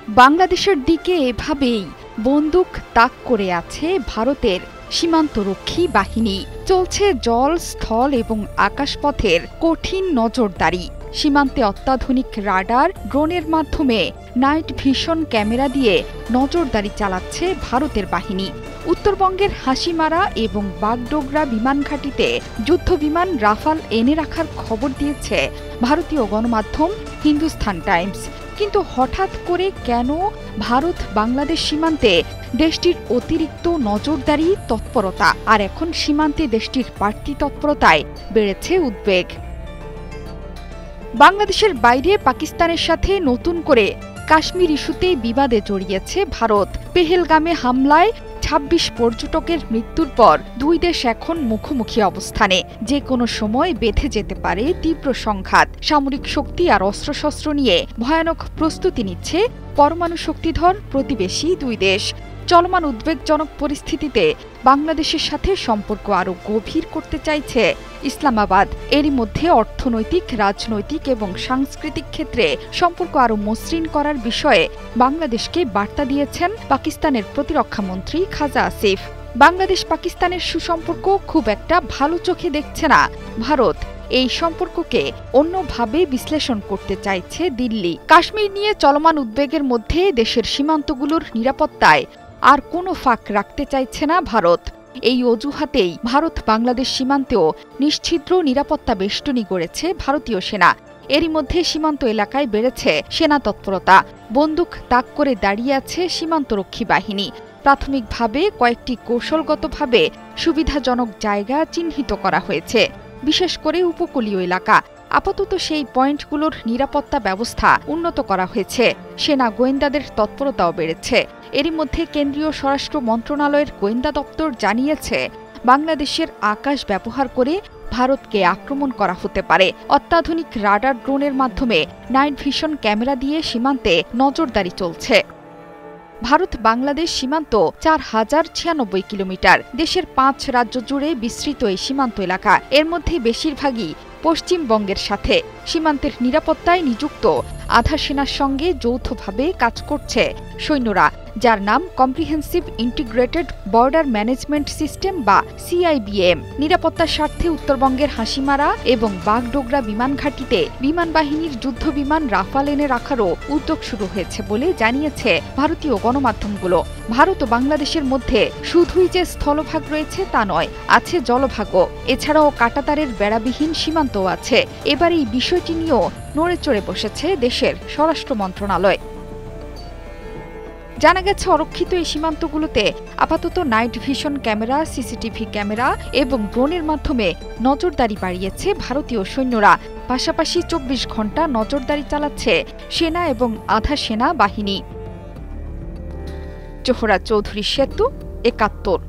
বাংলাদেশের দিকে এভাবেই বন্দুক তাক করে আছে ভারতের সীমান্তরক্ষী বাহিনী। চলছে জল, স্থল এবং আকাশপথের কঠিন নজরদারি। সীমান্তে অত্যাধুনিক রাডার, ড্রোনের মাধ্যমে নাইট ভিশন ক্যামেরা দিয়ে নজরদারি চালাচ্ছে ভারতের বাহিনী। উত্তরবঙ্গের হাসিমারা এবং বাগডোগরা বিমান ঘাঁটিতে যুদ্ধবিমান রাফাল এনে রাখার খবর দিয়েছে ভারতীয় গণমাধ্যম হিন্দুস্তান টাইমস। কিন্তু হঠাৎ করে কেন ভারত বাংলাদেশ সীমান্তে দেশটির অতিরিক্ত নজরদারি তৎপরতা, আর এখন সীমান্তে দেশটির বাড়তি তৎপরতায় বেড়েছে উদ্বেগ। বাংলাদেশের বাইরে পাকিস্তানের সাথে নতুন করে কাশ্মীর ইস্যুতে বিবাদে জড়িয়েছে ভারত। পেহেলগামে হামলায় ২৬ পর্যটকের মৃত্যুর পর দুই দেশ এখন মুখোমুখি অবস্থানে। যে কোনো সময় বেঁধে যেতে পারে তীব্র সংঘাত। সামরিক শক্তি আর অস্ত্রশস্ত্র নিয়ে ভয়ানক প্রস্তুতি নিচ্ছে পরমাণু শক্তিধর প্রতিবেশী দুই দেশ। চলমান উদ্বেগজনক পরিস্থিতিতে বাংলাদেশের সাথে সম্পর্ক আরও গভীর করতে চাইছে ইসলামাবাদ। এরই মধ্যে অর্থনৈতিক, রাজনৈতিক এবং সাংস্কৃতিক ক্ষেত্রে সম্পর্ক আরও মসৃণ করার বিষয়ে বাংলাদেশকে বার্তা দিয়েছেন পাকিস্তানের প্রতিরক্ষামন্ত্রী খাজা আসিফ। বাংলাদেশ পাকিস্তানের সুসম্পর্ক খুব একটা ভালো চোখে দেখছে না ভারত। এই সম্পর্ককে অন্যভাবে বিশ্লেষণ করতে চাইছে দিল্লি। কাশ্মীর নিয়ে চলমান উদ্বেগের মধ্যে দেশের সীমান্তগুলোর নিরাপত্তায় আর কোনো ফাঁক রাখতে চাইছে না ভারত। এই অজুহাতেই ভারত বাংলাদেশ সীমান্তেও নিশ্ছিদ্র নিরাপত্তা বেষ্টনী গড়েছে ভারতীয় সেনা। এরই মধ্যে সীমান্ত এলাকায় বেড়েছে সেনা তৎপরতা। বন্দুক তাক করে দাঁড়িয়ে আছে সীমান্তরক্ষী বাহিনী। প্রাথমিকভাবে কয়েকটি কৌশলগতভাবে সুবিধাজনক জায়গা চিহ্নিত করা হয়েছে, বিশেষ করে উপকূলীয় এলাকা। আপাতত সেই পয়েন্টগুলোর নিরাপত্তা ব্যবস্থা উন্নত করা হয়েছে। সেনা গোয়েন্দাদের তৎপরতাও বেড়েছে। এরই মধ্যে কেন্দ্রীয় স্বরাষ্ট্র মন্ত্রণালয়ের গোয়েন্দা দপ্তর জানিয়েছে, বাংলাদেশের আকাশ ব্যবহার করে ভারতকে আক্রমণ করা হতে পারে। অত্যাধুনিক রাডার, ড্রোনের মাধ্যমে নাইট ভিশন ক্যামেরা দিয়ে সীমান্তে নজরদারি চলছে। ভারত বাংলাদেশ সীমান্ত ৪,০৯৬ কিলোমিটার। দেশের ৫ রাজ্য জুড়ে বিস্তৃত এই সীমান্ত এলাকা। এর মধ্যে বেশিরভাগই পশ্চিমবঙ্গের সাথে। সীমান্তের নিরাপত্তায় নিযুক্ত আধা সেনার সঙ্গে যৌথভাবে কাজ করছে সৈন্যরা, যার নাম comprehensive integrated border management system বা CIBM। নিরাপত্তার স্বার্থে উত্তরবঙ্গের হাসিমারা এবং বাগডোগরা বিমান ঘাঁটিতে বিমান বাহিনীর যুদ্ধবিমান রাফাল এনে রাখারও উদ্যোগ শুরু হয়েছে বলে জানিয়েছে ভারতীয় গণমাধ্যমগুলো। ভারত ও বাংলাদেশের মধ্যে শুধুই যে স্থলভাগ রয়েছে তা নয়, আছে জলভাগও। এছাড়াও কাঁটাতারের বেড়াবিহীন সীমান্তও আছে। এবার এই বিষয়টি নিয়েও নড়েচড়ে বসেছে দেশের স্বরাষ্ট্র মন্ত্রণালয়। জানা গেছে, অরক্ষিত এই সীমান্তগুলোতে আপাতত night vision camera, CCTV camera এবং ড্রোনের মাধ্যমে নজরদারি বাড়িয়েছে ভারতীয় সৈন্যরা। পাশাপাশি ২৪ ঘণ্টা নজরদারি চালাচ্ছে সেনা এবং আধা সেনা বাহিনী। জোহরা চৌধুরী সেতু, ৭১।